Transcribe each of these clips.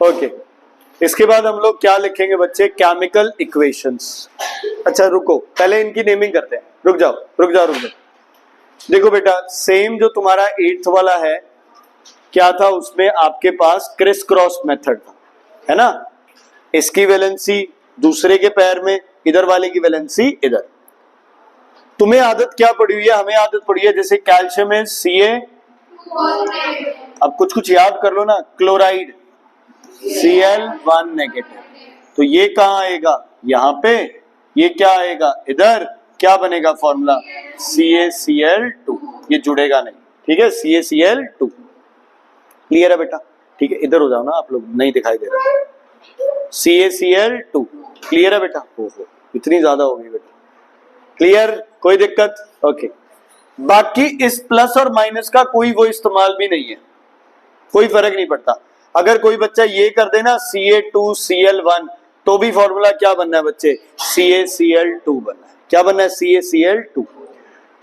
Okay, इसके बाद हम लोग क्या लिखेंगे बच्चे, केमिकल इक्वेशंस। अच्छा रुको, पहले इनकी नेमिंग करते हैं, रुक जाओ। देखो बेटा, सेम जो तुम्हारा 8th वाला है, क्या था उसमें आपके पास क्रिस क्रॉस मेथड था, है ना। इसकी वैलेंसी दूसरे के पैर में, इधर वाले की वैलेंसी इधर। तुम्हें आदत क्या पड़ी हुई है, हमें आदत पड़ी है, जैसे कैल्शियम है Ca, अब कुछ याद कर लो ना, क्लोराइड Cl1 नेगेटिव, तो ये कहाँ आएगा, यहाँ पे, ये क्या आएगा इधर, क्या बनेगा फॉर्मूला CaCl2, ये जुड़ेगा नहीं, ठीक है, CaCl2। क्लियर है बेटा, ठीक है, इधर हो जाओ ना आप लोग, नहीं दिखाई दे रहा, CaCl2 क्लियर है बेटा, हो इतनी ज्यादा होगी बेटा, क्लियर, कोई दिक्कत, ओके। बाकी इस प्लस और माइनस का कोई वो इस्तेमाल भी नहीं है, कोई फर्क नहीं पड़ता। अगर कोई बच्चा ये कर देना Ca2Cl1, तो भी फॉर्मूला क्या बनना है बच्चे, CaCl2 बनना है, क्या बनना है, CaCl2।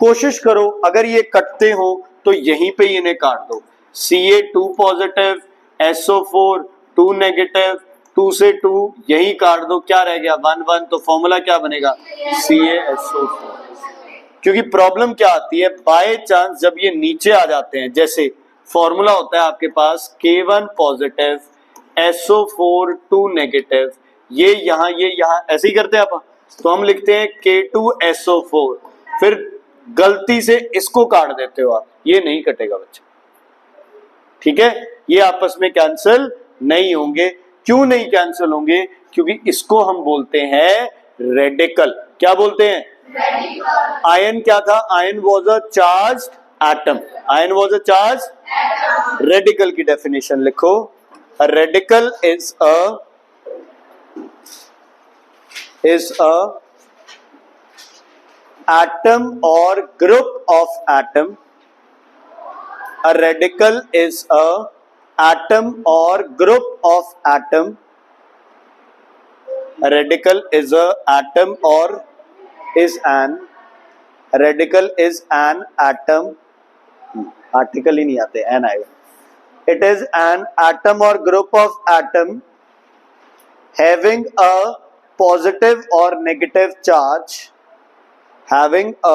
कोशिश करो अगर ये कटते हो तो यहीं पे इन्हें काट दो, Ca2 पॉजिटिव, SO4 2 नेगेटिव, 2 से 2 यही काट दो, क्या रह गया 1 1, तो फॉर्मूला क्या बनेगा CaSO4। क्योंकि प्रॉब्लम क्या आती है, बाय चांस जब ये नीचे आ जाते हैं, जैसे फॉर्मूला होता है आपके पास K1 पॉजिटिव, SO4 2 नेगेटिव, ये यहाँ ऐसे ही करते हैं आप, तो हम लिखते हैं K2SO4, फिर गलती से इसको काट देते हो आप, ये नहीं कटेगा बच्चे, ठीक है, ये आपस में कैंसिल नहीं होंगे। क्यों नहीं कैंसिल होंगे, क्योंकि इसको हम बोलते हैं रेडिकल, क्या बोलते हैं, आयन क्या था, ion was a charged atom, ion was a charged, radical की डेफिनेशन लिखो, a radical is a atom or group of atom, a radical is a atom or group of atom, a radical is a atom or is an, a radical is an atom, article ही नहीं आते, N आएगा, it is an atom or group of atom having a positive or negative charge, having a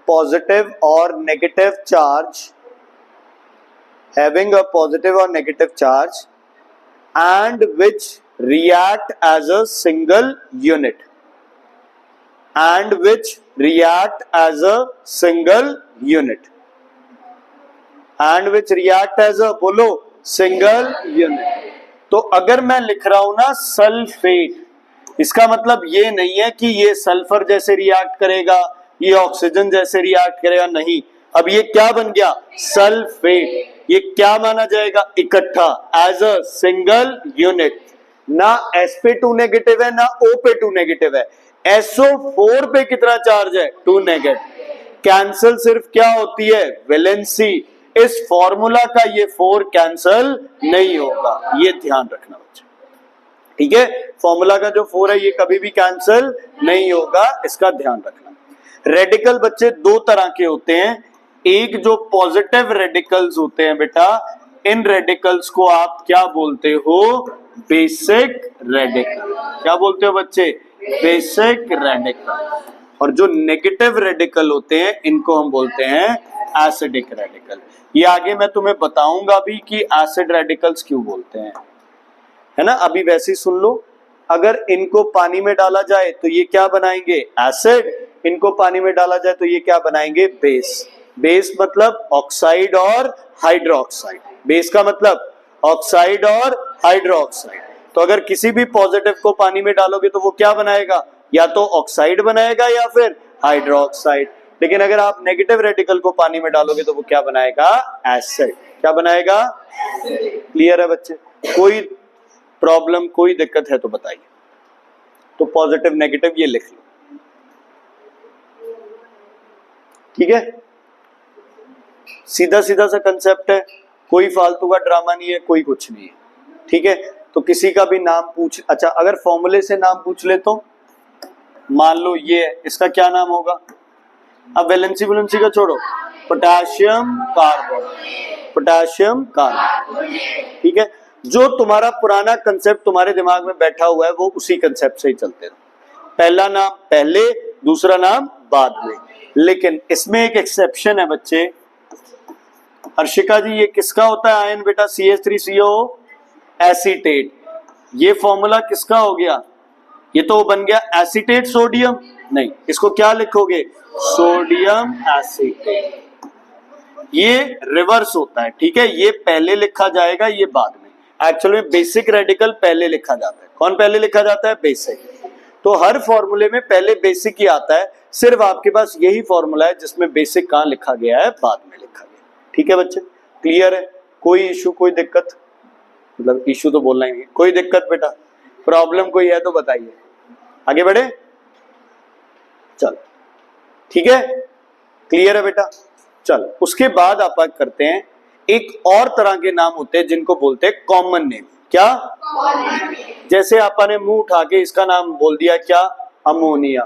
positive or negative charge, having a positive or negative charge, and which react as a single unit, and which react as a single unit, and which react as a, बोलो, single unit। तो अगर मैं लिख रहा हूं ना sulphate, इसका मतलब ये नहीं है कि ये सल्फर जैसे रिएक्ट करेगा, ये ऑक्सीजन जैसे रिएक्ट करेगा, नहीं, अब ये क्या बन गया, सल्फेट, ये क्या माना जाएगा, इकट्ठा, एज अ सिंगल यूनिट। ना S पे 2 नेगेटिव है, ना O पे 2 नेगेटिव है, SO4 पे कितना चार्ज है, 2 नेगेटिव, कैंसल सिर्फ क्या होती है, वैलेंसी, इस फॉर्मूला का ये 4 कैंसल नहीं होगा, ये ध्यान रखना बच्चे, ठीक है, फॉर्मूला का जो 4 है ये कभी भी कैंसल नहीं होगा, इसका ध्यान रखना। रेडिकल बच्चे दो तरह के होते हैं, एक जो पॉजिटिव रेडिकल्स होते हैं बेटा, इन रेडिकल्स को आप क्या बोलते हो, बेसिक रेडिकल, क्या बोलते हो बच्चे, बेसिक रेडिकल। और जो नेगेटिव रेडिकल होते हैं इनको हम बोलते हैं एसिडिक रेडिकल। ये आगे मैं तुम्हें बताऊंगा भी कि एसिड रेडिकल्स क्यों बोलते हैं, है ना, अभी वैसे ही सुन लो। अगर इनको पानी में डाला जाए तो ये क्या बनाएंगे, एसिड, इनको पानी में डाला जाए तो ये क्या बनाएंगे, बेस। बेस मतलब ऑक्साइड और हाइड्रोक्साइड, बेस का मतलब ऑक्साइड और हाइड्रोक्साइड। तो अगर किसी भी पॉजिटिव को पानी में डालोगे तो वो क्या बनाएगा, या तो ऑक्साइड बनाएगा या फिर हाइड्रोक्साइड। लेकिन अगर आप नेगेटिव रेडिकल को पानी में डालोगे तो वो क्या बनाएगा, एसिड, क्या बनाएगा, क्लियर है बच्चे, कोई प्रॉब्लम कोई दिक्कत है तो बताइए। तो पॉजिटिव नेगेटिव ये लिख लो, ठीक है, सीधा सीधा सा कंसेप्ट है, कोई फालतू का ड्रामा नहीं है, कोई कुछ नहीं है, ठीक है। तो किसी का भी नाम पूछ, अच्छा अगर फॉर्मूले से नाम पूछ ले तो मान लो ये है, इसका क्या नाम होगा, अब वैलेंसी वैलेंसी का छोड़ो, पोटेशियम कार्बोनेट, पोटेशियम कार्बोनेट, ठीक है। जो तुम्हारा पुराना कंसेप्ट तुम्हारे दिमाग में बैठा हुआ है वो उसी कंसेप्ट से ही चलते रहो। पहला नाम पहले, दूसरा नाम बाद में। लेकिन इसमें एक एक्सेप्शन है बच्चे। हर्षिका जी, ये किसका होता है आयन बेटा? CH3CO acetate. ये फॉर्मूला किसका हो गया? ये तो बन गया एसीटेट सोडियम। नहीं, इसको क्या लिखोगे? Sodium acetate. ये रिवर्स होता है, ठीक है। ये पहले लिखा जाएगा, ये बाद में। एक्चुअली में बेसिक रेडिकल पहले लिखा जाता है। कौन पहले लिखा जाता है? बेसिक। तो हर फॉर्मूले में पहले बेसिक ही आता है। सिर्फ आपके पास यही फॉर्मूला है जिसमें बेसिक कहां लिखा गया है? बाद में लिखा गया। ठीक है बच्चे, क्लियर है? कोई इशू, कोई दिक्कत? मतलब इशू तो बोलना ही नहीं, कोई दिक्कत बेटा, प्रॉब्लम कोई है तो बताइए, आगे बढ़े। चल ठीक है, क्लियर है बेटा? चल उसके बाद आप करते हैं, एक और तरह के नाम होते हैं जिनको बोलते हैं कॉमन नेम। क्या? जैसे आपने मुंह उठा के इसका नाम बोल दिया, क्या? अमोनिया।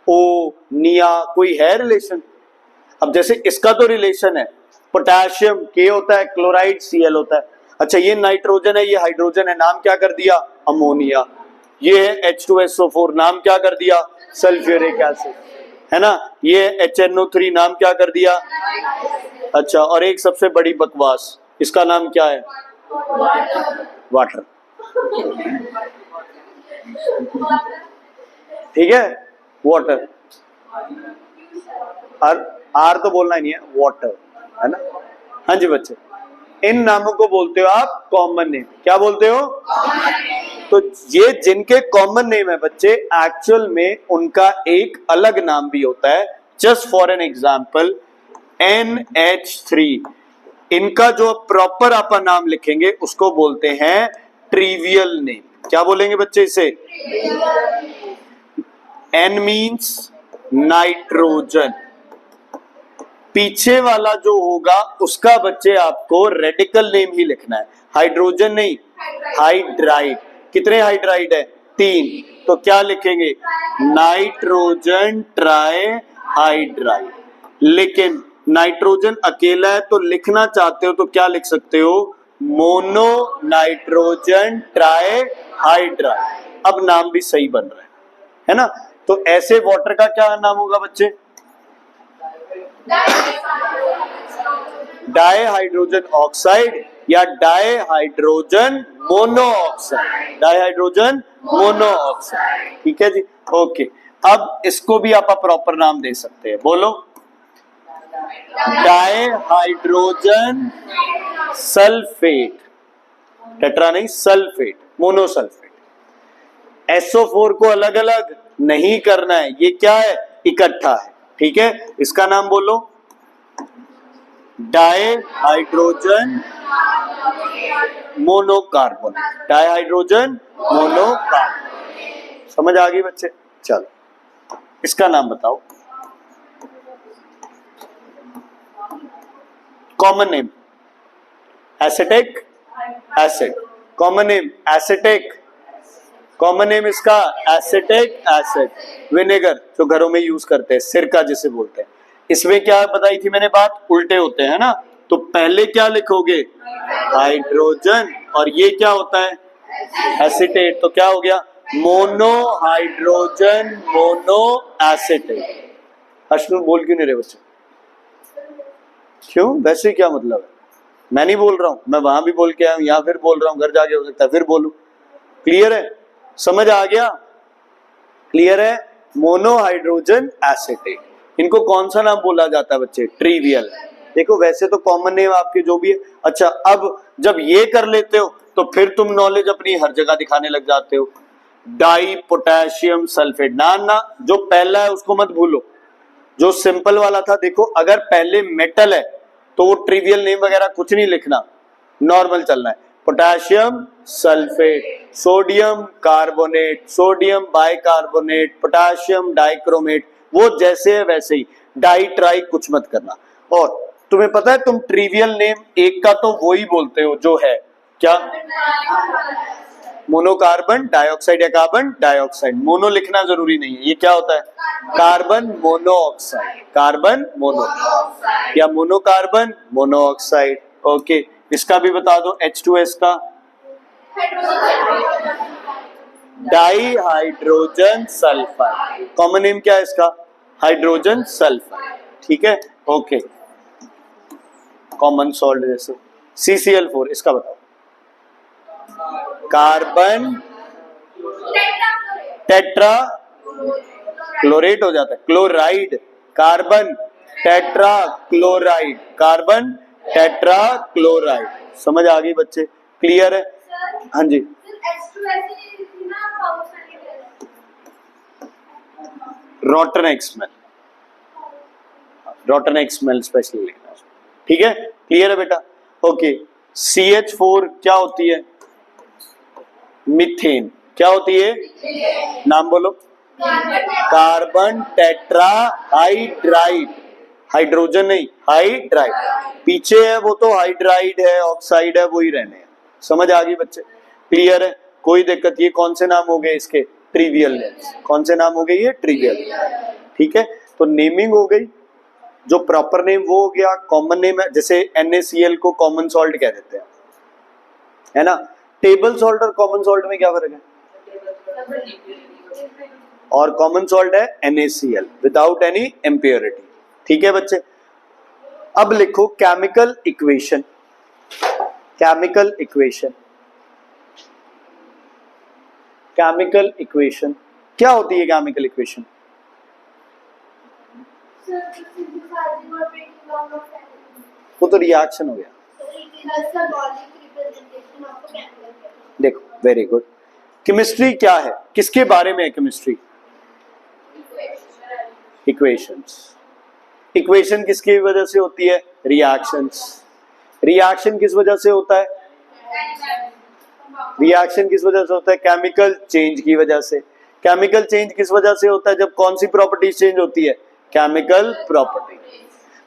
ओ निया, कोई है रिलेशन? अब जैसे इसका तो रिलेशन है, पोटेशियम के होता है, क्लोराइड Cl होता है। अच्छा, ये नाइट्रोजन है, ये हाइड्रोजन है, नाम क्या कर दिया? अमोनिया। ये है H2SO4, नाम क्या कर दिया? सल्फ्यूरिक एसिड, है ना। ये HNO3, नाम क्या कर दिया? अच्छा, और एक सबसे बड़ी बकवास, इसका नाम क्या है? वाटर। ठीक है, वाटर। आर तो बोलना ही नहीं है, वाटर, है ना। हाँ जी बच्चे, इन नामों को बोलते हो आप कॉमन नेम। क्या बोलते हो? तो ये जिनके कॉमन नेम है बच्चे, एक्चुअल में उनका एक अलग नाम भी होता है। Just for an example, NH3, इनका जो प्रॉपर आप नाम लिखेंगे उसको बोलते हैं ट्रिवियल नेम। क्या बोलेंगे बच्चे इसे? N means nitrogen. पीछे वाला जो होगा उसका बच्चे आपको रेडिकल नेम ही लिखना है, हाइड्रोजन नहीं, हाइड्राइड। कितने हाइड्राइड है? 3। तो क्या लिखेंगे? Nitrogen try hydride. लेकिन नाइट्रोजन अकेला है तो लिखना चाहते हो तो क्या लिख सकते हो? Mono nitrogen try hydride. अब नाम भी सही बन रहा है ना। तो ऐसे वाटर का क्या नाम होगा बच्चे? डाई हाइड्रोजन ऑक्साइड या di hydrogen monoxide. Di hydrogen monoxide, ठीक है जी, ओके। अब इसको भी आप प्रॉपर नाम दे सकते हैं, बोलो। डाई हाइड्रोजन सल्फेट, टेट्रा नहीं, सल्फेट, मोनोसल्फेट। SO4 को अलग अलग नहीं करना है, ये क्या है? इकट्ठा है, ठीक है। इसका नाम बोलो, डाई हाइड्रोजन मोनोकार्बोनेट। डाई हाइड्रोजन मोनोकार्बोनेट, समझ आ गई बच्चे? चलो इसका नाम बताओ। Common name acetic acid. Common name acetic, common name इसका एसिटिक एसिड। विनेगर जो घरों में यूज करते हैं, सिरका जिसे बोलते हैं। इसमें क्या बताई थी मैंने बात? उल्टे होते हैं ना। तो पहले क्या लिखोगे? हाइड्रोजन, और ये क्या होता है? एसिटेट। तो क्या हो गया? Mono hydrogen mono acetate. Ashwin बोल क्यों नहीं रहे बच्चे? क्यों? वैसे क्या मतलब है? मैं नहीं बोल रहा हूं, मैं वहां भी बोल के आया हूं, यहां फिर बोल रहा हूं, घर जाके हो सकता है फिर बोलूं। क्लियर है? समझ आ गया? क्लियर है? Mono hydrogen acetate. इनको कौन सा नाम बोला जाता है बच्चे? ट्रिवियल। देखो वैसे तो कॉमन नेम आपके जो भी है। अच्छा, अब जब ये कर लेते हो तो फिर तुम नॉलेज अपनी हर जगह दिखाने लग जाते हो। डाई पोटेशियम सल्फेट, ना जो पहला है उसको मत भूलो, जो सिंपल वाला था। देखो अगर पहले मेटल है तो वो ट्रिवियल नेम वगैरह कुछ नहीं लिखना, नॉर्मल चलना है। Potassium sulphate, sodium carbonate, sodium bicarbonate, potassium dichromate, वो जैसे है वैसे ही। डाई ट्राई कुछ मत करना। और तुम्हें पता है तुम ट्रिवियल नेम एक का तो वो ही बोलते हो जो है क्या? मोनोकार्बन डाइऑक्साइड या कार्बन डाइऑक्साइड। मोनो लिखना जरूरी नहीं है, ये क्या होता है? कार्बन मोनोऑक्साइड, कार्बन मोनो या मोनोकार्बन मोनोऑक्साइड, ओके। इसका भी बता दो, H2S का di hydrogen sulphide, common name क्या है इसका, हाइड्रोजन सल्फाइड, ठीक है, ओके, कॉमन सॉल्ट जैसे CCl4, इसका बताओ, कार्बन टेट्रा क्लोरेट हो जाता है, chloride, carbon tetra chloride, carbon tetra chloride, समझ आ गई बच्चे, क्लियर है? हाँ जी, rotten smell, rotten smell specially लिखना, ठीक है, क्लियर है बेटा, ओके। CH4 क्या होती है, मीथेन, क्या होती है, नाम बोलो, कार्बन टेट्रा हाइड्राइड, हाइड्रोजन नहीं, हाइड्राइड, पीछे है वो तो हाइड्राइड है, ऑक्साइड है, वो ही रहने हैं, समझ आ गई बच्चे, क्लियर है, कोई दिक्कत, ये कौन से नाम हो गए इसके, ट्रिवियल नेम्स, कौन से नाम हो गए ये, ट्रिवियल, ठीक है, तो नेमिंग हो गई, जो प्रॉपर नेम वो हो गया, कॉमन नेम है, जैसे NaCl को कॉमन सॉल्ट कह देते हैं, है ना, टेबल सॉल्ट और कॉमन सॉल्ट में क्या फर्क है, और कॉमन सॉल्ट है NaCl विदाउट एनी इम्प्योरिटी, ठीक है बच्चे। अब लिखो chemical equation, chemical equation, chemical equation क्या होती है, केमिकल इक्वेशन, वो तो रिएक्शन हो गया, देखो वेरी गुड, केमिस्ट्री क्या है, किसके बारे में है केमिस्ट्री, इक्वेशंस, इक्वेशन किसकी वजह से होती है, रिएक्शंस, रिएक्शन किस वजह से होता है, रिएक्शन किस वजह से होता है, केमिकल चेंज की वजह से, केमिकल चेंज किस वजह से होता है, जब कौन सी प्रॉपर्टी चेंज होती है, केमिकल प्रॉपर्टी,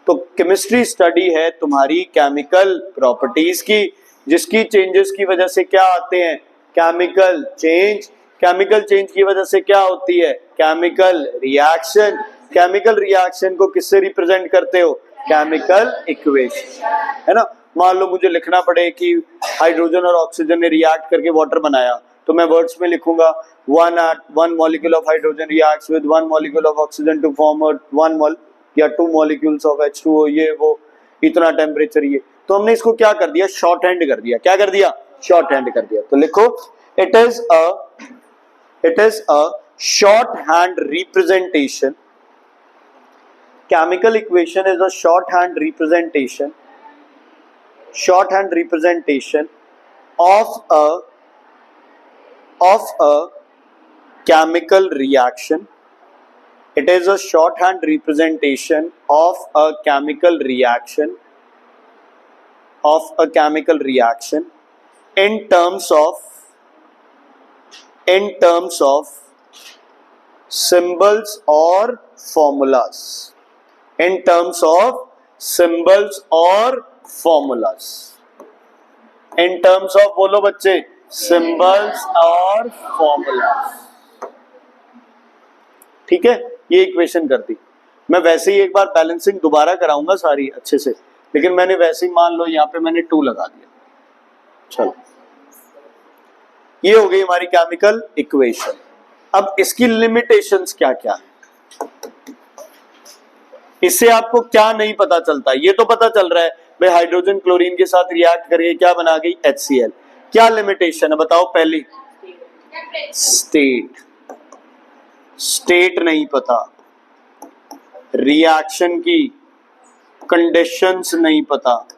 तो केमिस्ट्री स्टडी है तुम्हारी केमिकल प्रॉपर्टीज की, जिसकी चेंजेस की वजह से क्या आते हैं, केमिकल चेंज, केमिकल चेंज की वजह से क्या होती है, केमिकल रिएक्शन, केमिकल रिएक्शन को किससे रिप्रेजेंट करते हो, केमिकल इक्वेशन, है ना, मान लो मुझे लिखना पड़े कि हाइड्रोजन और ऑक्सीजन ने रिएक्ट करके वाटर बनाया, तो मैं वर्ड्स में लिखूंगा one molecule of hydrogen reacts with one molecule of oxygen to form a या 2 molecules of H2O, ये वो इतना टेम्परेचर, ये तो हमने इसको क्या कर दिया, शॉर्ट हैंड कर दिया, क्या कर दिया, शॉर्ट हैंड कर दिया, तो लिखो it is a short hand representation, chemical equation is a short hand representation of a chemical reaction. It is a shorthand representation of a chemical reaction in terms of symbols or formulas, in terms of symbols or formulas, in terms of, बोलो बच्चे, symbols और formulas, ठीक है, ये equation कर दी, मैं वैसे ही एक बार बैलेंसिंग दोबारा कराऊंगा सारी अच्छे से, लेकिन मैंने वैसे ही मान लो यहाँ पे मैंने 2 लगा दिया, चलो ये हो गई हमारी केमिकल इक्वेशन। अब इसकी लिमिटेशंस क्या क्या है, इससे आपको क्या नहीं पता चलता, ये तो पता चल रहा है भाई हाइड्रोजन क्लोरीन के साथ रिएक्ट करके क्या बना गई, HCl, क्या लिमिटेशन है बताओ, पहली स्टेट नहीं पता, रिएक्शन की कंडीशंस नहीं पता,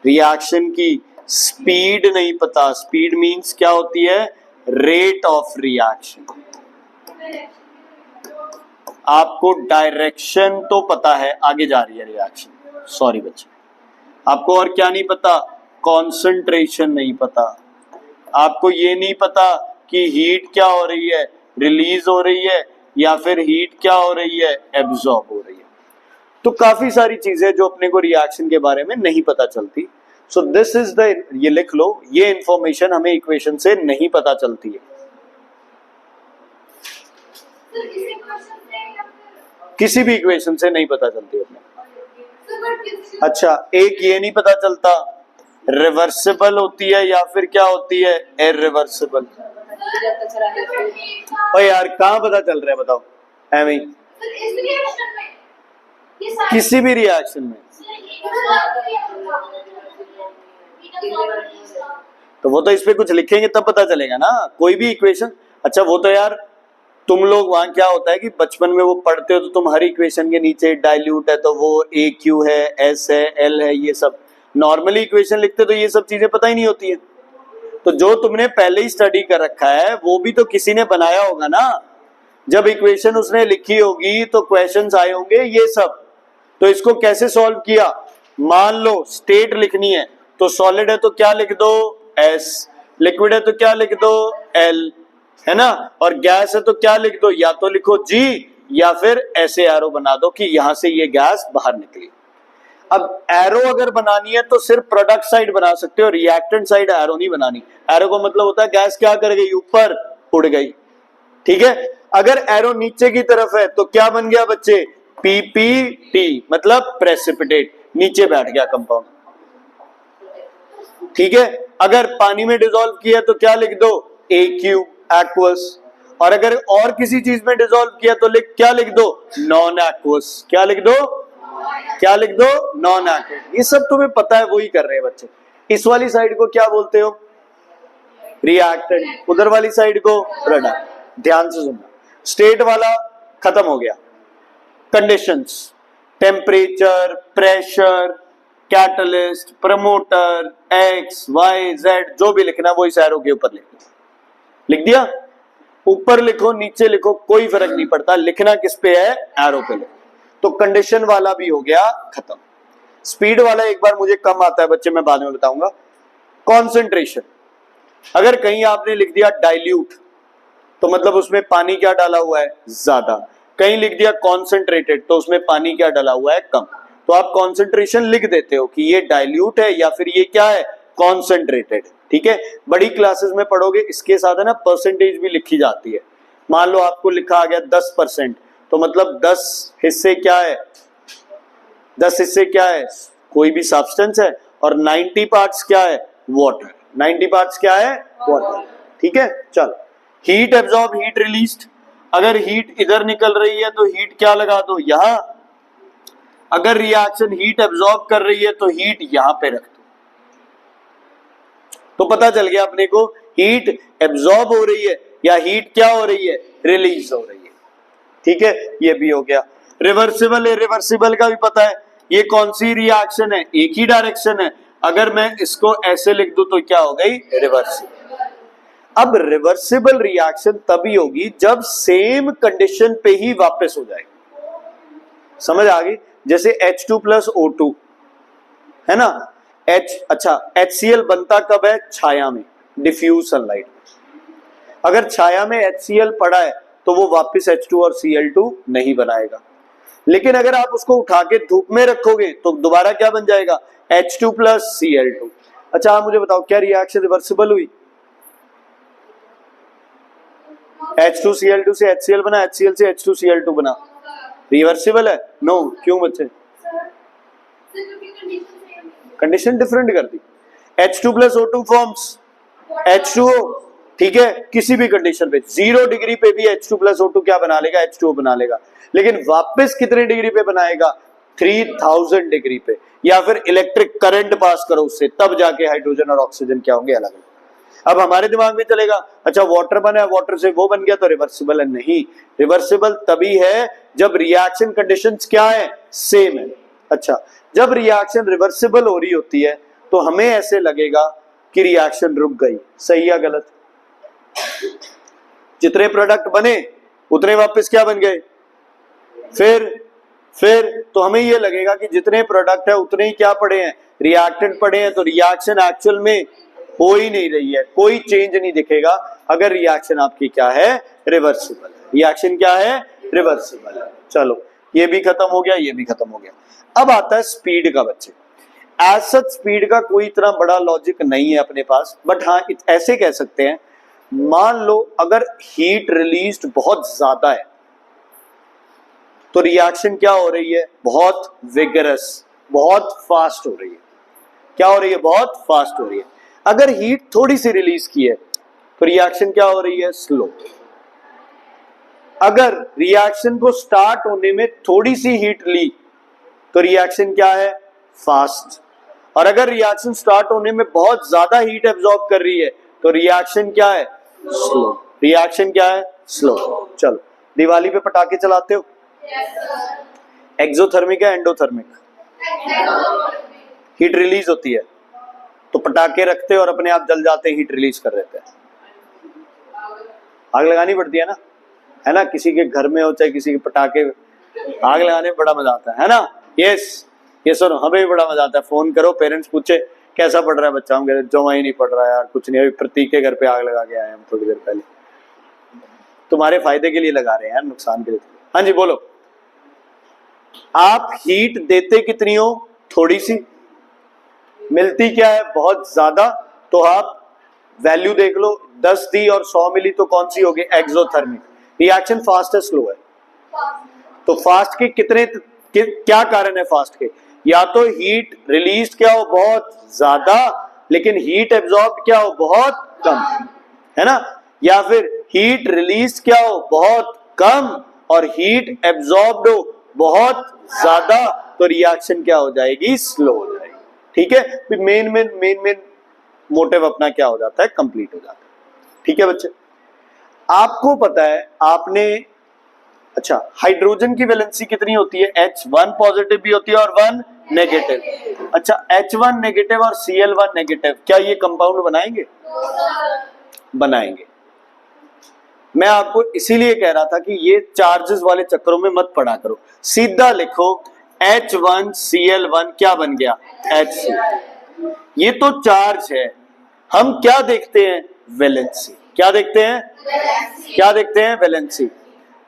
रिएक्शन की स्पीड नहीं पता, स्पीड मींस क्या होती है, रेट ऑफ रिएक्शन, आपको डायरेक्शन तो पता है आगे जा रही है रिएक्शन, सॉरी बच्चे, आपको और क्या नहीं पता, कॉन्सेंट्रेशन नहीं पता, आपको ये नहीं पता कि हीट क्या हो रही है, रिलीज हो रही है, या फिर हीट क्या हो रही है, एब्जॉर्ब हो रही है, तो काफी सारी चीजें जो अपने को रिएक्शन के बारे में नहीं पता चलती, सो दिस इज द, ये लिख लो, ये इंफॉर्मेशन हमें इक्वेशन से नहीं पता चलती है, किसी भी इक्वेशन से नहीं पता चलती है अपने, अच्छा, एक ये नहीं पता चलता रिवर्सिबल होती है या फिर क्या होती है, इरिवर्सिबल। ओ यार कहाँ पता चल रहा है बताओ, एमी किसी भी रिएक्शन में। तो वो तो इस पे कुछ लिखेंगे तब पता चलेगा ना, कोई भी इक्वेशन। अच्छा वो तो यार तुम लोग वहां क्या होता है कि बचपन में वो पढ़ते हो तो तुम हर इक्वेशन के नीचे डाइल्यूट है तो वो ए क्यू है, एस है, एल है, ये सब नॉर्मली इक्वेशन लिखते तो ये सब चीजें पता ही नहीं होती है। तो जो तुमने पहले ही स्टडी कर रखा है वो भी तो किसी ने बनाया होगा ना, जब इक्वेशन उसने लिखी होगी तो क्वेश्चंस आए होंगे ये सब। तो इसको कैसे सॉल्व किया, मान लो स्टेट लिखनी है तो सॉलिड है तो क्या लिख दो एस, लिक्विड है तो क्या लिख दो एल, है ना, और गैस है तो क्या लिख दो, या तो लिखो जी या फिर ऐसे एरो बना दो कि यहां से ये गैस बाहर निकली। अब एरो अगर बनानी है तो सिर्फ प्रोडक्ट साइड बना सकते हो, रिएक्टेंट साइड एरो नहीं बनानी। एरो का मतलब होता है गैस क्या कर गई, ऊपर उड़ गई, ठीक है। अगर एरो नीचे की तरफ है तो क्या बन गया बच्चे, पीपीटी, मतलब प्रेसिपिटेट, नीचे बैठ गया कंपाउंड, ठीक है। अगर पानी में डिसॉल्व किया तो क्या लिख दो, एक्यू, एक्वस। और अगर और किसी चीज में डिसॉल्व किया तो क्या लिख दो, नॉन एक्वस। क्या लिख दो, क्या लिख दो, नॉन एक्वस। ये सब तुम्हें पता है, वही कर रहे हैं बच्चे। इस वाली साइड को क्या बोलते हो, रिएक्टेंट, उधर वाली साइड को प्रोडक्ट। ध्यान से सुनना, स्टेट वाला खत्म हो गया, conditions, temperature, pressure, catalyst, promoter, X Y Z, जो भी लिखना वो इस एरो के ऊपर लिख दिया। ऊपर लिखो नीचे लिखो कोई फर्क नहीं पड़ता, लिखना किस पे है, एरो पे लिखो। तो कंडीशन वाला भी हो गया खत्म। स्पीड वाला एक बार मुझे कम आता है बच्चे, मैं बाद में बताऊंगा। कॉन्सेंट्रेशन, अगर कहीं आपने लिख दिया डाइल्यूट तो मतलब उसमें पानी क्या डाला हुआ है, ज्यादा। कहीं लिख दिया कॉन्सेंट्रेटेड तो उसमें पानी क्या डाला हुआ है, कम। तो आप कॉन्सेंट्रेशन लिख देते हो कि ये डाइल्यूट है या फिर ये क्या है, कॉन्सेंट्रेटेड, ठीक है। बड़ी क्लासेस में पढ़ोगे इसके साथ है ना परसेंटेज भी लिखी जाती है। मान लो आपको लिखा आ गया 10%, तो मतलब 10 हिस्से क्या है, 10 हिस्से क्या है, कोई भी सब्सटेंस है, और 90 पार्ट्स क्या है, वाटर। 90 पार्ट्स क्या है, वाटर, ठीक है। चल, हीट एब्जॉर्ब, हीट रिलीज्ड, अगर हीट इधर निकल रही है तो हीट क्या लगा दो, यहां। अगर रिएक्शन हीट एब्जॉर्ब कर रही है तो हीट यहां पे रख दो। तो पता चल गया अपने को हीट एब्जॉर्ब हो रही है या हीट क्या हो रही है, रिलीज हो रही है, ठीक है। ये भी हो गया। रिवर्सिबल है, रिवर्सिबल का भी पता है, ये कौन सी रिएक्शन है, एक ही डायरेक्शन है। अगर मैं इसको ऐसे लिख दूं तो क्या हो गई, रिवर्सिबल। अब रिवर्सिबल रिएक्शन तभी होगी जब सेम कंडीशन पे ही वापस हो जाएगी। समझ आ गई, जैसे H2 प्लस O2 है ना, अच्छा HCl बनता कब है, छाया में, डिफ्यूज सनलाइट में। अगर छाया में HCl पड़ा है तो वो वापस H2 और Cl2 नहीं बनाएगा। लेकिन अगर आप उसको उठा के धूप में रखोगे तो दोबारा क्या बन जाएगा, H2 प्लस Cl2। अच्छा आप मुझे बताओ क्या रिएक्शन रिवर्सिबल हुई, H2Cl2 से HCl बना, HCl से H2Cl2 बना, रिवर्सिबल है, नो। क्यों बच्चे, कंडीशन डिफरेंट कर दी। H2 plus O2 forms H2O, ठीक है। किसी भी कंडीशन पे 0 डिग्री पे भी H2 प्लस O2 क्या बना लेगा, H2O बना लेगा। लेकिन वापस कितने डिग्री पे बनाएगा, 3000 डिग्री पे, या फिर इलेक्ट्रिक करंट पास करो उससे, तब जाके हाइड्रोजन और ऑक्सीजन क्या होंगे, अलग अलग। अब हमारे दिमाग में चलेगा अच्छा वाटर बना है, वाटर से वो बन गया तो रिवर्सिबल है, नहीं। रिवर्सिबल तभी है जब रिएक्शन कंडीशंस क्या है, सेम है। अच्छा, जब रिएक्शन रिवर्सिबल हो रही होती है तो हमें ऐसे लगेगा कि रिएक्शन रुक गई, सही या गलत। जितने प्रोडक्ट बने उतने वापस क्या बन गए, फिर तो हमें ये लगेगा कि जितने प्रोडक्ट है उतने ही क्या पड़े हैं, रिएक्टेंट पड़े हैं। तो रिएक्शन एक्चुअल में हो ही नहीं रही है, कोई चेंज नहीं दिखेगा अगर रिएक्शन आपकी क्या है, रिवर्सिबल। रिएक्शन क्या है, रिवर्सिबल है। चलो ये भी खत्म हो गया, ये भी खत्म हो गया। अब आता है स्पीड का बच्चे। एज सच स्पीड का कोई इतना बड़ा लॉजिक नहीं है अपने पास, बट हाँ ऐसे कह सकते हैं, मान लो अगर हीट रिलीज्ड बहुत ज्यादा है तो रिएक्शन क्या हो रही है, बहुत विगरस, बहुत फास्ट हो रही है। क्या हो रही है? बहुत फास्ट हो रही है। अगर हीट थोड़ी सी रिलीज की है तो रिएक्शन क्या हो रही है? स्लो। अगर रिएक्शन को स्टार्ट होने में थोड़ी सी हीट ली तो रिएक्शन क्या है? फास्ट। और अगर रिएक्शन स्टार्ट होने में बहुत ज्यादा हीट एब्जॉर्ब कर रही है तो रिएक्शन क्या है? स्लो। रिएक्शन क्या है? स्लो। चलो, दिवाली पे पटाखे चलाते हो? एक्सोथर्मिक है एंडोथर्मिक? हीट रिलीज होती है तो पटाखे रखते और अपने आप जल जाते, हीट रिलीज कर देते हैं। आग लगानी पड़ती है ना? किसी के घर में हो चाहे किसी के पटाखे, आग लगाने में बड़ा मजा आता है ना? यस, ये सुनो, हमें भी बड़ा मजा आता है। फोन करो, पेरेंट्स पूछे कैसा पढ़ रहा है बच्चा, हम कहते जमा ही नहीं पढ़ रहा यार, कुछ नहीं, अभी प्रतीक के घर पे आग लगा के आए हम थोड़ी देर पहले। तुम्हारे फायदे के लिए लगा रहे हैं यार, नुकसान के लिए। हाँ जी बोलो। आप हीट देते कितनी हो? थोड़ी सी। मिलती क्या है? बहुत ज्यादा। तो आप वैल्यू देख लो, 10 दी और 100 मिली तो कौन सी होगी? एक्सोथर्मिक। रिएक्शन फास्ट है स्लो है? तो फास्ट के कितने क्या कारण है फास्ट के? या तो हीट रिलीज क्या हो बहुत ज्यादा लेकिन हीट एब्जॉर्ब क्या हो बहुत कम, है ना? या फिर हीट रिलीज क्या हो बहुत कम और हीट एब्जॉर्ब्ड हो बहुत ज्यादा, तो रिएक्शन क्या हो जाएगी? स्लो हो जाएगी। ठीक है, फिर मेन मोटिव अपना क्या हो जाता है? कंप्लीट हो जाता है। ठीक है बच्चे, आपको पता है आपने, अच्छा, हाइड्रोजन की वैलेंसी कितनी होती है? H1 पॉजिटिव भी होती है और 1 नेगेटिव। अच्छा, H1 नेगेटिव और Cl1 नेगेटिव, क्या ये कंपाउंड बनाएंगे? बनाएंगे। मैं आपको इसीलिए कह रहा था कि ये चार्जेस वाले चक्करों में मत पड़ा करो, सीधा लिखो H1Cl1 क्या बन गया? HCl। ये तो चार्ज है, हम क्या देखते हैं? वैलेंसी। क्या देखते हैं? क्या देखते हैं? वैलेंसी।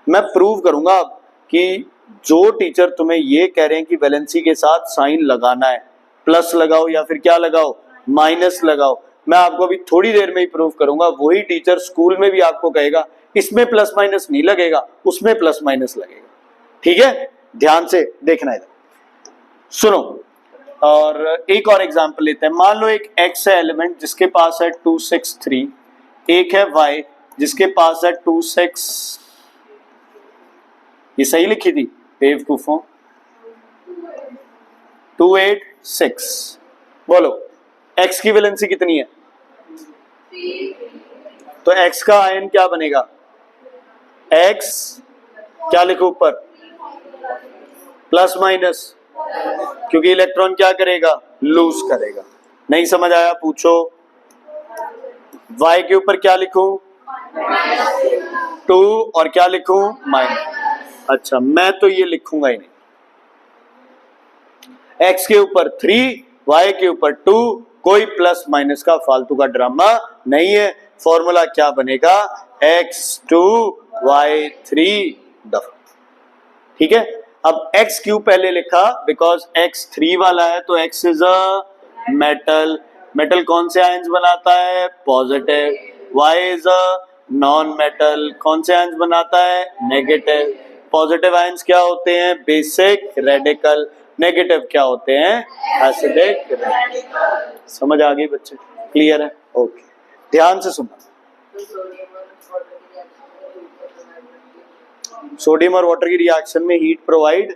मैं प्रूव करूंगा अब कि जो टीचर तुम्हें ये कह रहे हैं कि वैलेंसी के साथ साइन लगाना है, प्लस लगाओ या फिर क्या लगाओ? माइनस लगाओ, मैं आपको अभी थोड़ी देर में ही प्रूव करूंगा। वही टीचर स्कूल में भी आपको कहेगा इसमें प्लस माइनस नहीं लगेगा, उसमें प्लस माइनस लगेगा। ठीक है, ध्यान से देखना है। सुनो, और एक और एग्जांपल लेते हैं। मान लो एक x है एलिमेंट जिसके पास है 263, एक है y जिसके पास है 26, ये सही लिखी थी बेवकूफों, 286। बोलो x की वैलेंसी कितनी है? तो x का आयन क्या बनेगा? x क्या लिखो ऊपर? प्लस माइनस, क्योंकि इलेक्ट्रॉन क्या करेगा? लूज करेगा। नहीं समझ आया पूछो। y के ऊपर क्या लिखूं? 2 और क्या लिखूं? माइनस। अच्छा, मैं तो ये लिखूंगा ही नहीं। x के ऊपर 3, y के ऊपर 2, कोई प्लस माइनस का फालतू का ड्रामा नहीं है। फॉर्मूला क्या बनेगा? x2 y3 दफा। ठीक है, अब x क्यों पहले लिखा? बिकॉज x 3 वाला है तो x is a metal. Metal कौन से आयंस बनाता है? Positive. y is a non metal, कौन से आयंस बनाता है? नेगेटिव। पॉजिटिव आयंस क्या होते हैं? Basic radical. नेगेटिव क्या होते हैं? Acidic radical. समझ आ गई बच्चे? क्लियर है? ओके, ध्यान से सुनना। सोडियम और वाटर की रिएक्शन में हीट प्रोवाइड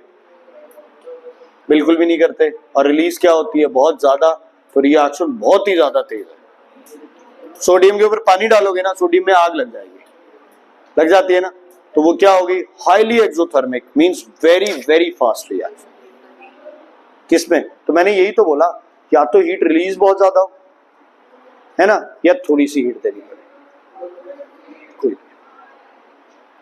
बिल्कुल भी नहीं करते, और रिलीज क्या होती है? बहुत ज्यादा। तो रिएक्शन बहुत ही ज्यादा तेज है। सोडियम के ऊपर पानी डालोगे ना, सोडियम में आग लग जाएगी, लग जाती है ना, तो वो क्या होगी? Highly exothermic, means very very fast reaction. किसमें? तो मैंने यही तो बोला, या तो हीट रिलीज बहुत ज्यादा हो, है ना, या थोड़ी सी हीट देनी पड़े। कोई,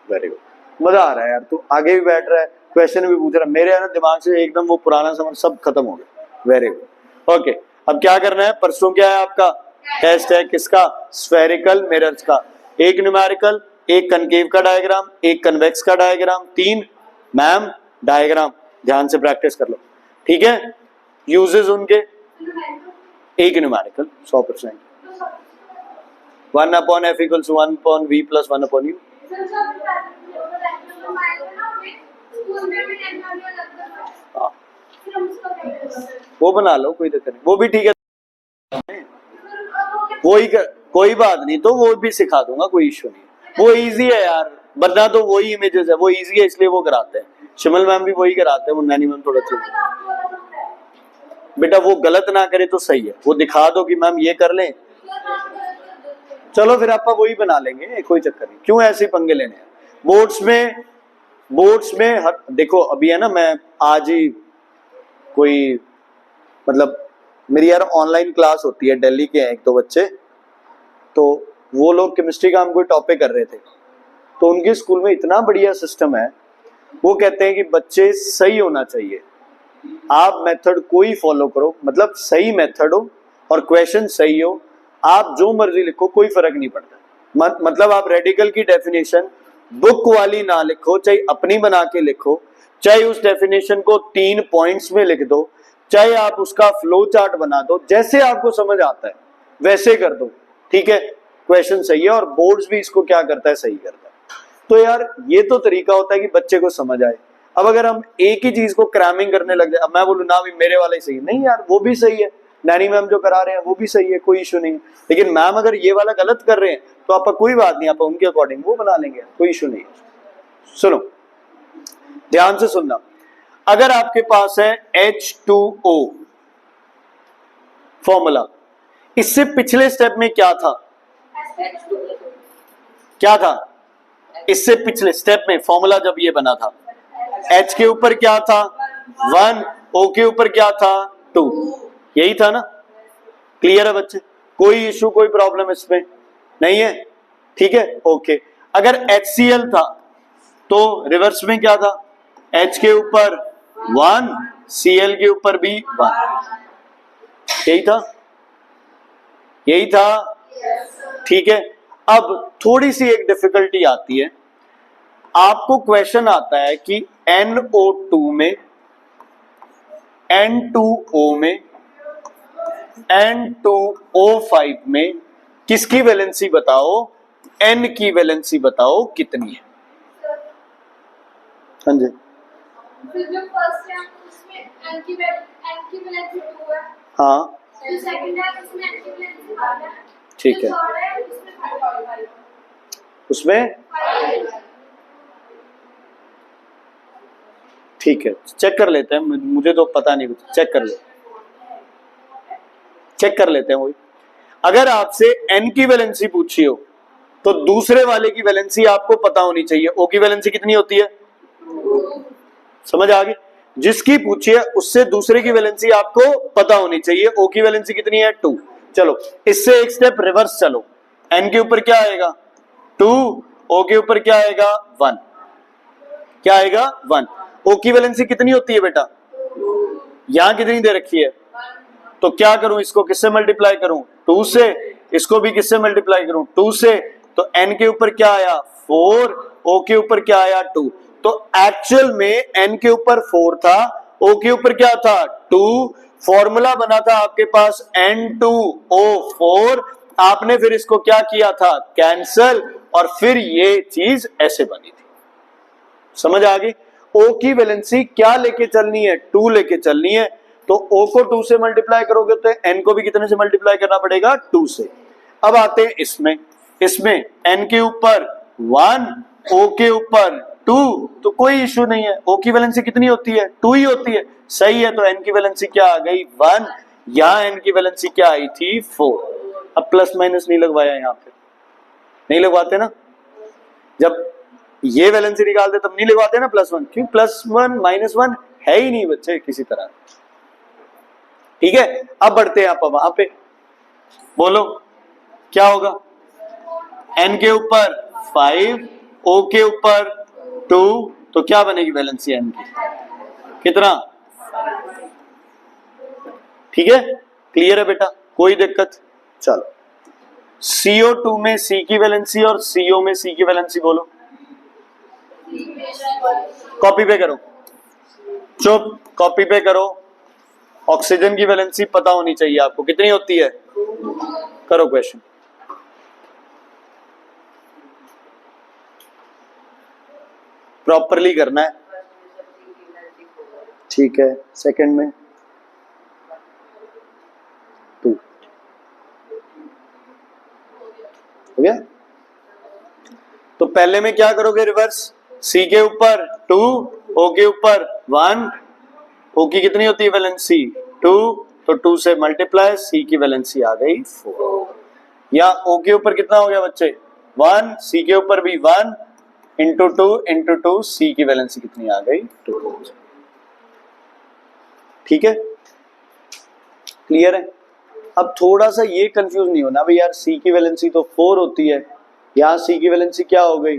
वेरी गुड, मजा आ रहा है यार। तू आगे भी बैठ रहा है, क्वेश्चन भी पूछ रहा है, मेरे है ना दिमाग से एकदम वो पुराना समझ सब खत्म हो गया। Very good. ओके, अब क्या करना है? परसों क्या है आपका? टेस्ट है किसका? स्फेरिकल मिरर्स का। एक न्यूमेरिकल, एक कनकेव का डायग्राम, एक कन्वेक्स का डायग्राम, 3 मैम डायग्राम। ध्यान से प्रैक्टिस कर लो, ठीक है? यूजेस उनके, एक न्यूमेरिकल 100%, 1/f = 1/v + 1/u। वो बना लो, कोई दिक्कत नहीं, वो भी ठीक है, वही कोई बात नहीं, तो वो भी सिखा दूंगा, कोई इश्यू नहीं, वो इजी है यार, वरना तो वही इमेजेस है, वो इजी है इसलिए वो कराते हैं, शिमल मैम भी वही कराते हैं, वो नैनी मैम थोड़ा चेंज। बेटा वो गलत ना करे तो सही है, वो दिखा दो कि मैम ये कर लें, चलो फिर आप वही बना लेंगे, कोई चक्कर नहीं, क्यों ऐसे पंगे लेने हैं। बोर्ड्स में देखो अभी है ना, मैं आज ही कोई मतलब मेरी यार ऑनलाइन क्लास होती है, दिल्ली के हैं एक तो बच्चे, तो वो लोग केमिस्ट्री का हम कोई टॉपिक कर रहे थे, तो उनके स्कूल में इतना बढ़िया सिस्टम है, वो कहते हैं कि बच्चे सही होना चाहिए, आप मेथड कोई फॉलो करो, मतलब सही मेथड हो और क्वेश्चन सही हो, आप जो मर्जी लिखो कोई फर्क नहीं पड़ता, मतलब आप रेडिकल की डेफिनेशन बुक वाली ना लिखो, चाहे अपनी बना के लिखो, चाहे उस डेफिनेशन को 3 पॉइंट्स में लिख दो, चाहे आप उसका फ्लो चार्ट बना दो, जैसे आपको समझ आता है वैसे कर दो, ठीक है, क्वेश्चन सही है, और बोर्ड्स भी इसको क्या करता है, सही करता है। तो यार ये तो तरीका होता है कि बच्चे को समझ आए। अब अगर हम एक ही चीज को क्रैमिंग करने लग जाए, अब मैं बोलूं ना भी मेरे वाला ही सही, नहीं यार वो भी सही है, नैनी मैम जो करा रहे हैं वो भी सही है, कोई इशू नहीं, लेकिन मैम अगर ये वाला गलत कर रहे हैं तो आपका कोई बात नहीं, आप उनके अकॉर्डिंग वो बना लेंगे, कोई इशू नहीं। सुनो ध्यान से सुनना, अगर आपके पास है H2O फॉर्मूला, इससे पिछले स्टेप में क्या था, क्या था इससे पिछले स्टेप में फॉर्मूला जब ये बना था, H के ऊपर क्या था 1, O के ऊपर क्या था 2, यही था ना, क्लियर है बच्चे, कोई इशू कोई प्रॉब्लम इसमें नहीं है, ठीक है, ओके। अगर HCl था तो रिवर्स में क्या था, H के ऊपर 1, Cl के ऊपर भी 1, यही था, यही था, ठीक है। अब थोड़ी सी एक डिफिकल्टी आती है, आपको क्वेश्चन आता है कि NO2 में, N2O में, N2O5 में किसकी वैलेंसी बताओ, N की वैलेंसी बताओ कितनी है। हाँ जी, जो फर्स्ट है उसमें N की वैलेंसी 2 है, हाँ जो सेकंड है उसमें N की वैलेंसी 1 है, ठीक है, जो थर्ड है उसमें 5 है, उसमें ठीक है, चेक कर लेते हैं, मुझे तो पता नहीं, चेक कर लेते हैं वही। अगर आपसे N की वैलेंसी पूछी हो तो दूसरे वाले की वैलेंसी आपको पता होनी चाहिए, O की वैलेंसी कितनी होती है, समझ आ गई, जिसकी पूछी है उससे दूसरे की वैलेंसी आपको पता होनी चाहिए, O की वैलेंसी कितनी है 2, चलो इससे एक स्टेप रिवर्स चलो, N के ऊपर क्या आएगा 2, O के ऊपर क्या आएगा 1, क्या आएगा 1, O की वैलेंसी कितनी होती है बेटा, यहां कितनी दे रखी है, तो क्या करूं, इसको किससे मल्टीप्लाई करूं 2 से, इसको भी किससे मल्टीप्लाई करूं 2 से, तो N के ऊपर क्या आया 4, O के ऊपर क्या आया 2, तो एक्चुअल में N के ऊपर 4 था, O के ऊपर क्या था 2, फॉर्मूला बना था आपके पास N2O4, आपने फिर इसको क्या किया था कैंसल, और फिर ये चीज ऐसे बनी थी, समझ आ गई। O की वैलेंसी क्या लेके चलनी है 2 लेके चलनी है, तो O को 2 से मल्टीप्लाई करोगे तो N को भी कितने से मल्टीप्लाई करना पड़ेगा 2 से। अब आते हैं इसमें N के ऊपर 1, O के ऊपर 2, तो कोई इश्यू नहीं है, O की वैलेंसी कितनी होती है 2 ही होती है, सही है, तो N की वैलेंसी क्या आ गई 1, यहां N की वैलेंसी क्या आई थी 4। अब प्लस माइनस नहीं लगवाया, यहां पे नहीं लगवाते ना, जब ये वैलेंसी निकालते तब नहीं लगवाते ना +1, क्यों +1 -1 है ही नहीं बच्चे किसी तरह, ठीक है। अब बढ़ते हैं आप वहां पे, बोलो क्या होगा, N के ऊपर 5, O के ऊपर 2, तो क्या बनेगी वैलेंसी N की कितना, ठीक है, क्लियर है बेटा, कोई दिक्कत, चलो CO2 में C की वैलेंसी और CO में C की वैलेंसी बोलो, कॉपी पे करो, चुप, कॉपी पे करो, ऑक्सीजन की वैलेंसी पता होनी चाहिए आपको कितनी होती है, करो क्वेश्चन, प्रॉपरली करना है, ठीक है, सेकंड में 2 हो गया। तो पहले में क्या करोगे रिवर्स, C के ऊपर 2, O के ऊपर 1, O की कितनी होती है वैलेंसी 2, तो 2 से मल्टीप्लाई, C की वैलेंसी आ गई 4, या O के ऊपर कितना हो गया बच्चे 1, C के ऊपर भी 1 इंटू 2, C की वैलेंसी कितनी आ गई 2। ठीक है, क्लियर है। अब थोड़ा सा ये कंफ्यूज नहीं होना भाई यार C की वैलेंसी तो 4 होती है, यहाँ C की वैलेंसी क्या हो गई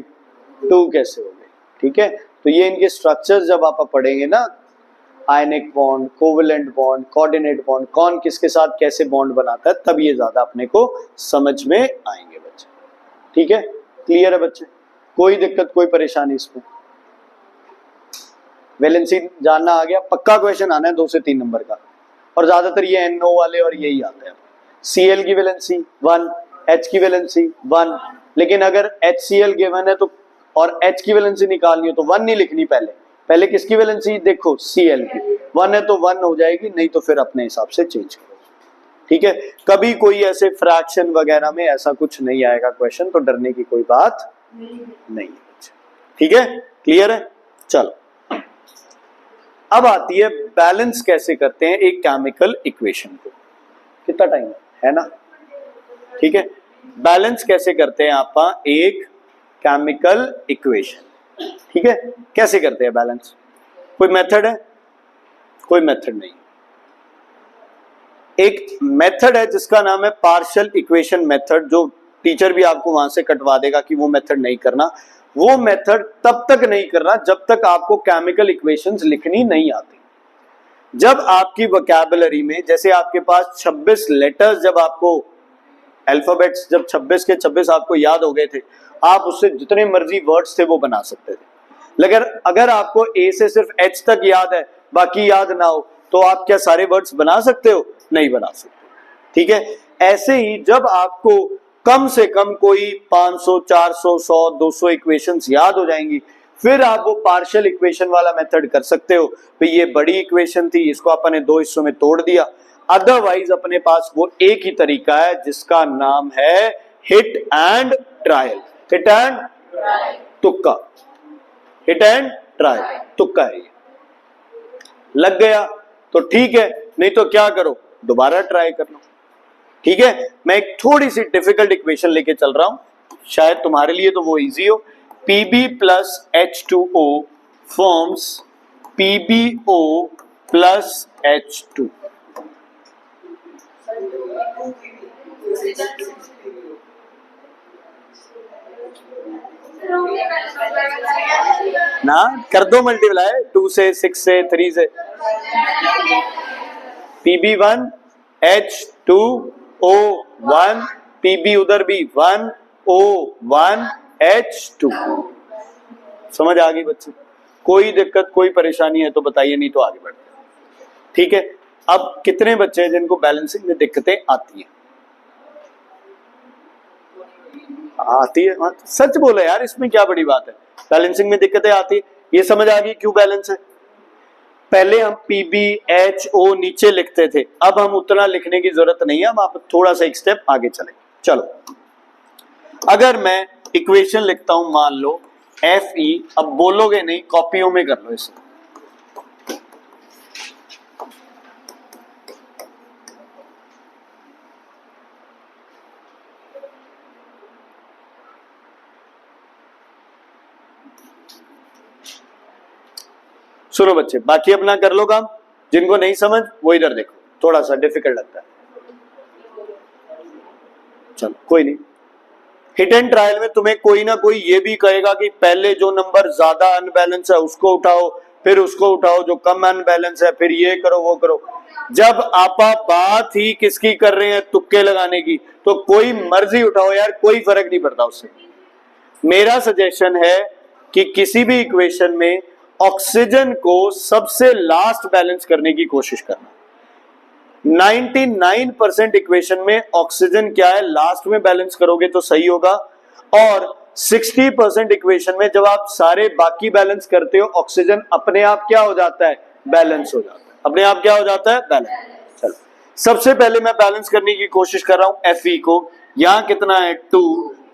2 कैसे हो गई। ठीक है, तो ये इनके स्ट्रक्चर्स जब आप पढ़ेंगे ना, ionic bond, covalent bond, coordinate bond, कौन किसके साथ कैसे बॉन्ड बनाता है, तब ये ज्यादा अपने को समझ में आएंगे बच्चे। ठीक है, क्लियर है बच्चे, कोई दिक्कत कोई परेशानी इसमें। वैलेंसी जानना आ गया, पक्का क्वेश्चन आना है 2 से 3 नंबर का, और ज्यादातर ये NO वाले और यही आते हैं। Cl की वैलेंसी 1, H की वैलेंसी 1, लेकिन अगर HCl गिवन है तो और H की वैलेंसी निकालनी हो तो 1 नहीं लिखनी, पहले किसकी वैलेंसी देखो Cl की, 1 है तो 1 हो जाएगी, नहीं तो फिर अपने हिसाब से चेंज करो। ठीक है, कभी कोई ऐसे फ्रैक्शन वगैरह में ऐसा कुछ नहीं आएगा क्वेश्चन, तो डरने की कोई बात नहीं है। ठीक है, क्लियर है। चलो अब आती है बैलेंस कैसे करते हैं एक केमिकल इक्वेशन को। कितना टाइम है ना, ठीक है, बैलेंस कैसे करते हैं आप एक केमिकल इक्वेशन। ठीक है, कैसे करते हैं बैलेंस, कोई मेथड है, कोई मेथड नहीं। एक मेथड है जिसका नाम है पार्शियल इक्वेशन मेथड, जो टीचर भी आपको वहां से कटवा देगा कि वो मेथड नहीं करना। वो मेथड तब तक नहीं करना जब तक आपको केमिकल इक्वेशंस लिखनी नहीं आती। जब आपकी वोकैबुलरी में, जैसे आपके पास 26 लेटर्स, जब आपको अल्फाबेट्स जब 26 के 26 आपको याद हो गए थे, आप उससे जितने मर्जी वर्ड्स थे वो बना सकते थे। लेकिन अगर आपको ए से सिर्फ एच तक याद है, बाकी याद ना हो, तो आप क्या सारे वर्ड्स बना सकते हो? नहीं बना सकते। ठीक है, ऐसे ही जब आपको कम से कम कोई 500, 400, 100, 200 इक्वेशंस याद हो जाएंगी, फिर आप वो पार्शियल इक्वेशन वाला मेथड कर सकते हो। तो ये बड़ी इक्वेशन थी, इसको अपने 2 हिस्सों में तोड़ दिया। अदरवाइज अपने पास वो एक ही तरीका है जिसका नाम है hit and trial. Hit and तुक्का, हिट एंड ट्रायल, तुक्का है ये। लग गया तो ठीक है, नहीं तो क्या करो, दोबारा ट्राई कर लो। ठीक है, मैं एक थोड़ी सी डिफिकल्ट इक्वेशन लेके चल रहा हूं, शायद तुम्हारे लिए तो वो इजी हो। Pb plus H2O forms PbO plus H2। ना कर दो मल्टीप्लाई, 2 से 6 से 3 से। Pb1 H2O1, Pb उधर भी 1 O1 H2। समझ आ गई बच्चे? कोई दिक्कत कोई परेशानी है तो बताइए, नहीं तो आगे बढ़ते हैं। ठीक है, अब कितने बच्चे हैं जिनको बैलेंसिंग में दिक्कतें आती हैं? आती है, हाँ, सच बोलो यार, इसमें क्या बड़ी बात है। बैलेंसिंग में दिक्कतें आती है, ये समझ आ गई क्यों बैलेंस है। पहले हम PbHO नीचे लिखते थे, अब हम उतना लिखने की जरूरत नहीं है, हम आप थोड़ा सा एक स्टेप आगे चले। चलो, अगर मैं इक्वेशन लिखता हूं, मान लो Fe, अब बोलोगे नहीं, कॉपियों में कर लो इसे। सुनो बच्चे, बाकी अपना कर लो काम, जिनको नहीं समझ वो इधर देखो, थोड़ा सा डिफिकल्ट लगता है। चलो कोई नहीं, हिट एंड ट्रायल में तुम्हें कोई ना कोई ये भी कहेगा कि पहले जो नंबर ज्यादा अनबैलेंस है उसको उठाओ, फिर उसको उठाओ जो कम अनबैलेंस है, फिर ये करो वो करो। जब आपा बात ही किसकी कर रहे हैं, तुक्के लगाने की, तो कोई मर्जी उठाओ यार, कोई फर्क नहीं पड़ता उससे। मेरा सजेशन है कि किसी भी इक्वेशन में ऑक्सीजन को सबसे लास्ट बैलेंस करने की कोशिश करना। 99% इक्वेशन में ऑक्सीजन क्या है, लास्ट में बैलेंस करोगे तो सही होगा। और 60% इक्वेशन में जब आप सारे बाकी बैलेंस करते हो, ऑक्सीजन अपने आप क्या हो जाता है, बैलेंस हो जाता है, अपने आप क्या हो जाता है, बैलेंस। चलो सबसे पहले मैं बैलेंस करने की कोशिश कर रहा हूं Fe को। यहां कितना है 2,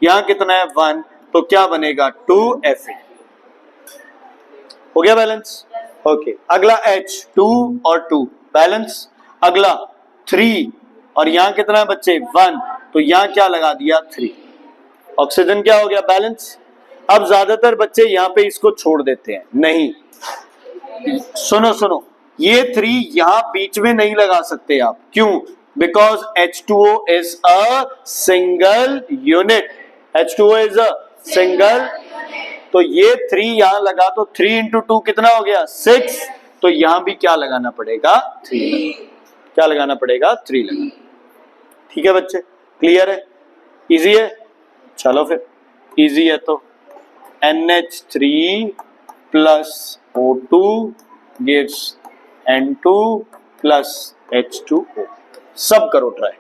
यहां कितना है 1, तो क्या बनेगा 2Fe। हो गया बैलेंस। ओके अगला H 2 और 2 बैलेंस। अगला 3 और यहां कितना है बच्चे 1, तो यहां क्या लगा दिया 3, ऑक्सीजन क्या हो गया बैलेंस। अब ज्यादातर बच्चे यहां पे इसको छोड़ देते हैं, नहीं सुनो सुनो, ये 3 यहां बीच में नहीं लगा सकते आप, क्यों, because H2O is a single unit, H2O is a single, तो ये 3 यहां लगा तो 3 इंटू 2 कितना हो गया 6, तो यहां भी क्या लगाना पड़ेगा 3, क्या लगाना पड़ेगा 3 लगाना। ठीक है बच्चे, क्लियर है, इजी है। चलो फिर इजी है तो NH3 plus O2 gives N2 plus H2O, सब करो ट्राई।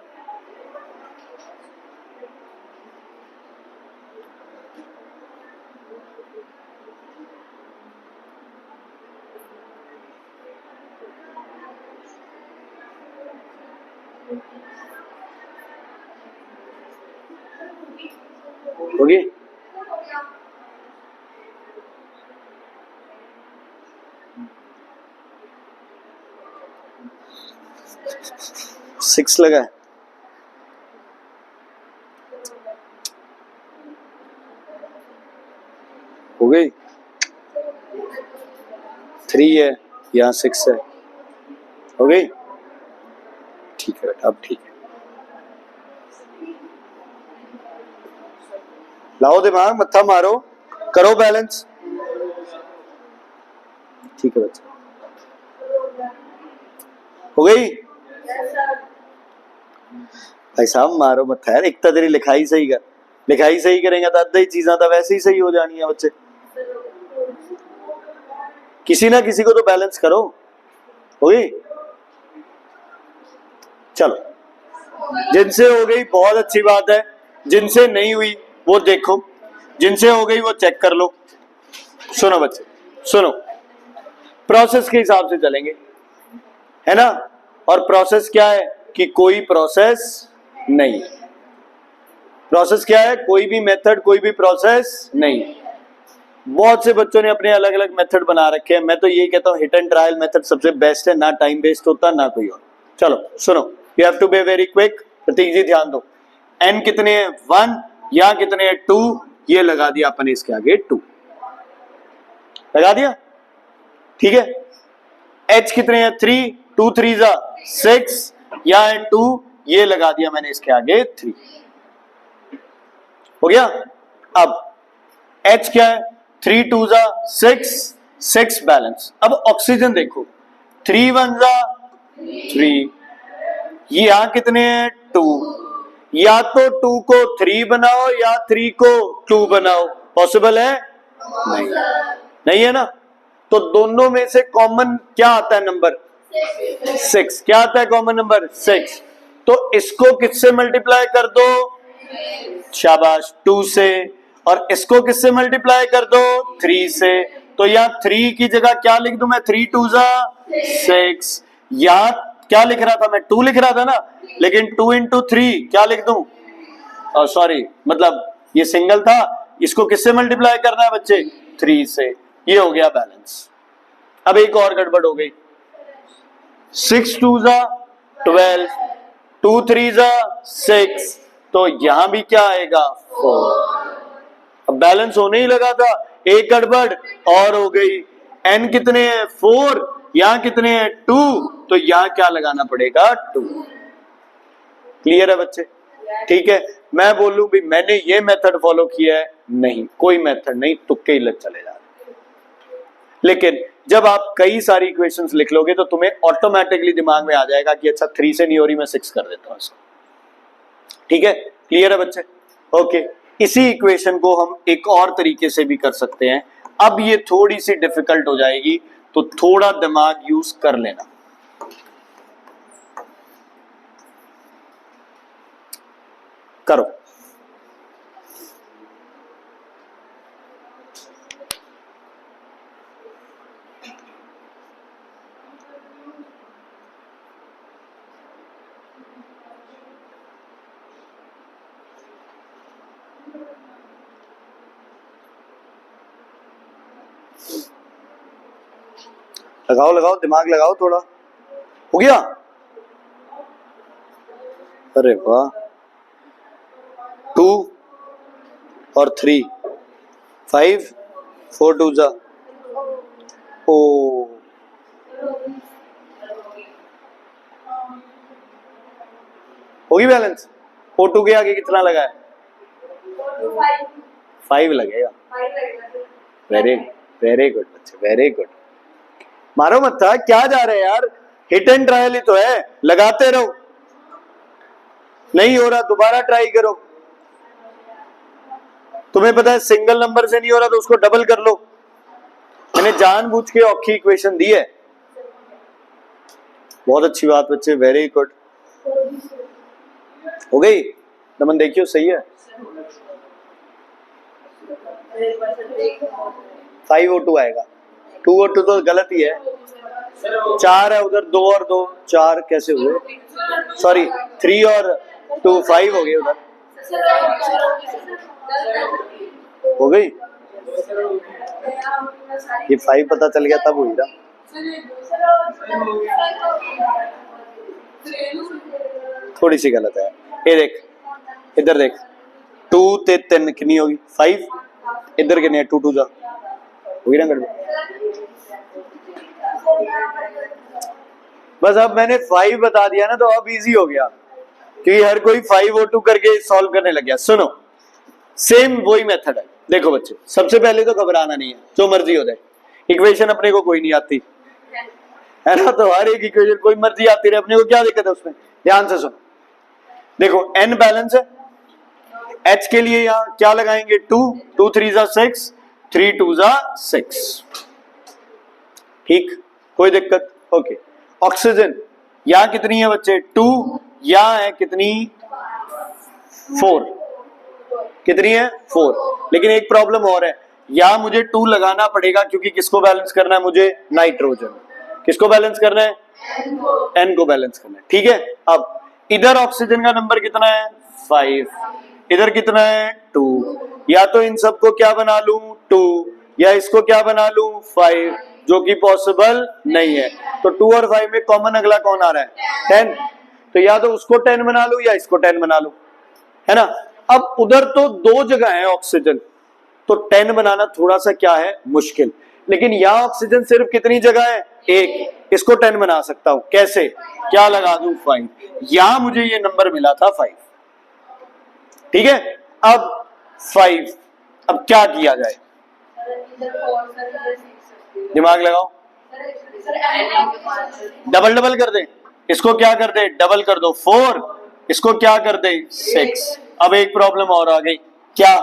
होगी 6 लगा है, हो गई 3 है, यहाँ 6 है, हो गई। ठीक है बेटा अब ठीक है, लाओ दिमाग, मत्था मारो, करो बैलेंस। ठीक है बच्चा, हो गई भाई साहब, मारो मत्था यार, एक तो तेरी लिखाई सही कर, लिखाई सही करेंगे तो अद्धा ही चीजा तो वैसे ही सही हो जानी है बच्चे, किसी ना किसी को तो बैलेंस करो। हो गई, चलो जिनसे हो गई बहुत अच्छी बात है, जिनसे नहीं हुई वो देखो, जिनसे हो गई वो चेक कर लो। सुनो बच्चे सुनो, प्रोसेस के हिसाब से चलेंगे, है ना, और प्रोसेस क्या है कि कोई प्रोसेस नहीं, प्रोसेस क्या है, कोई भी मेथड कोई भी प्रोसेस नहीं। बहुत से बच्चों ने अपने अलग अलग मेथड बना रखे हैं, मैं तो ये कहता हूँ हिट एंड ट्रायल मेथड सबसे बेस्ट है, ना टाइम वेस्ट होता ना कोई और। चलो सुनो, you have to be very quick, Prateek ji ध्यान दो, n कितने हैं 1, यहाँ कितने हैं 2, ये लगा दिया अपन इसके आगे 2 लगा दिया, ठीक है। h कितने हैं 3, 2 3 जा 6, यहाँ है 2, ये लगा दिया मैंने इसके आगे 3, हो गया। अब H क्या है 3 2 जा 6, 6 बैलेंस। अब ऑक्सीजन देखो 3 1 जा 3, ये यहां कितने हैं 2, या तो 2 को 3 बनाओ या 3 को 2 बनाओ, पॉसिबल है नहीं, नहीं है ना, तो दोनों में से कॉमन क्या आता है नंबर 6, क्या आता है कॉमन नंबर 6, तो इसको किससे मल्टीप्लाई कर दो, शाबाश 2 से, और इसको किससे मल्टीप्लाई कर दो 3 से, तो यहाँ 3 की जगह क्या लिख दूं मैं 3 2 जा 6, यहाँ क्या लिख रहा था मैं 2 लिख रहा था ना, लेकिन 2 इंटू 3 क्या लिख दूं, सॉरी मतलब ये सिंगल था, इसको किससे मल्टीप्लाई करना है बच्चे 3 से, ये हो गया बैलेंस। अब एक और गड़बड़ हो गई, 6 2 जा 12, 2 3 जा 6, तो यहां भी क्या आएगा 4, अब बैलेंस होने ही लगा था, एक गड़बड़ और हो गई, n कितने हैं 4, यहां कितने हैं 2, तो यहां क्या लगाना पड़ेगा 2, क्लियर है बच्चे, ठीक है। मैं बोलूं भी मैंने ये मेथड फॉलो किया है, नहीं कोई मेथड नहीं, तुक्के ही लग चले जा रहे, लेकिन जब आप कई सारी इक्वेशंस लिख लोगे तो तुम्हें ऑटोमेटिकली दिमाग में आ जाएगा कि अच्छा 3 से नहीं हो रही, मैं 6 कर देता हूं इसको, ठीक है, क्लियर है बच्चे, ओके। इसी इक्वेशन को हम एक और तरीके से भी कर सकते हैं, अब ये थोड़ी सी डिफिकल्ट हो जाएगी तो थोड़ा दिमाग यूज कर लेना। करो, लगाओ लगाओ, दिमाग लगाओ थोड़ा। हो गया? अरे वाह। 2 और 3, 5, 4 2 जा। ओ होगी बैलेंस। O2 के आगे कितना लगा है? 5 लगेगा। वेरी वेरी गुड बच्चे, वेरी गुड। मारो मत था, क्या जा रहे हैं यार, हिट एंड ट्रायल ही तो है, लगाते रहो। नहीं हो रहा दोबारा ट्राई करो। तुम्हें पता है सिंगल नंबर से नहीं हो रहा तो उसको डबल कर लो। मैंने जानबूझ के औखी इक्वेशन दी है। बहुत अच्छी बात बच्चे, वेरी गुड। हो गई? नमन देखियो सही है। 5 O2 आएगा, 2 O2 तो गलत ही है। 4 है उधर, 2 और 2 4 कैसे हुए? सॉरी 3 और 2 5 हो गए उधर। हो गई? ये 5 पता चल गया तब हुई ना। थोड़ी सी गलत है। ये देख, इधर देख, 2 ते 3 कितनी होगी? 5। इधर कितनी है? 2 2 जा होगी ना गड़बड़। बस अब मैंने 5 बता दिया ना तो अब इजी हो गया, क्योंकि हर कोई 5 O2 करके सॉल्व करने लग गया। सुनो, सेम वही मेथड है। देखो बच्चे, सबसे पहले तो घबराना नहीं है, जो मर्जी हो जाए। इक्वेशन अपने को कोई नहीं आती है ना, तो हर एक इक्वेशन कोई मर्जी आती रहे, अपने को क्या दिक्कत है उसमें। ध्यान से सुनो, देखो n बैलेंस है, h के लिए यहाँ क्या लगाएंगे? 2 2 3 जा 6, 3 2 जा 6। ठीक, कोई दिक्कत? ओके। ऑक्सीजन यहाँ कितनी है बच्चे? 2। यहाँ है कितनी? 4। कितनी है? 4। लेकिन एक प्रॉब्लम और है, यहाँ मुझे 2 लगाना पड़ेगा, क्योंकि किसको बैलेंस करना है मुझे? नाइट्रोजन। किसको बैलेंस करना है? n को बैलेंस करना है। ठीक है, अब इधर ऑक्सीजन का नंबर कितना है? 5। इधर कितना है? 2। या तो इन सबको क्या बना लूं? 2, या इसको क्या बना लूं? 5, जो कि पॉसिबल नहीं है। तो 2 और 5 में कॉमन अगला कौन आ रहा है? 10। तो या तो उसको 10 बना लूं या इसको 10 बना लूं, है ना। अब उधर तो 2 जगह है ऑक्सीजन, तो 10 बनाना थोड़ा सा क्या है? मुश्किल। लेकिन यहाँ ऑक्सीजन सिर्फ कितनी जगह है? एक। इसको 10 बना सकता हूं, कैसे? क्या लगा दूं? 5। यहां मुझे ये नंबर मिला था 5। ठीक है, अब 5, अब क्या किया जाए? दिमाग लगाओ। डबल डबल कर दे, इसको क्या कर दे? डबल कर दो 4, इसको क्या कर दे? 6। अब एक प्रॉब्लम और आ गई, क्या?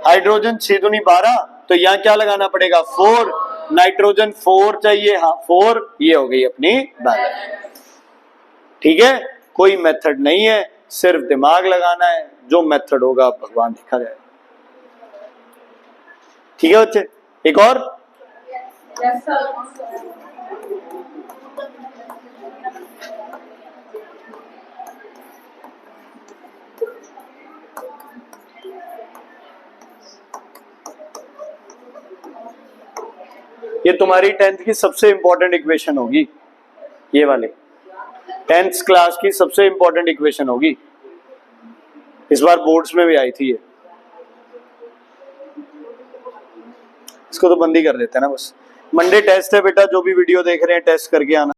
हाइड्रोजन 6 दूनी 12, तो यहाँ क्या लगाना पड़ेगा? 4। नाइट्रोजन 4 चाहिए, हाँ 4। ये हो गई अपनी बैलेंस। ठीक है, कोई मेथड नहीं है, सिर्फ दिमाग लगाना है। जो मेथड होगा भगवान देखा जाए। ठीक है बच्चे, एक और। ये तुम्हारी 10th की सबसे इंपॉर्टेंट इक्वेशन होगी, ये वाली 10th क्लास की सबसे इंपॉर्टेंट इक्वेशन होगी। इस बार बोर्ड्स में भी आई थी ये। इसको तो बंद ही कर देते हैं ना बस। मंडे टेस्ट है बेटा, जो भी वीडियो देख रहे हैं टेस्ट करके आना।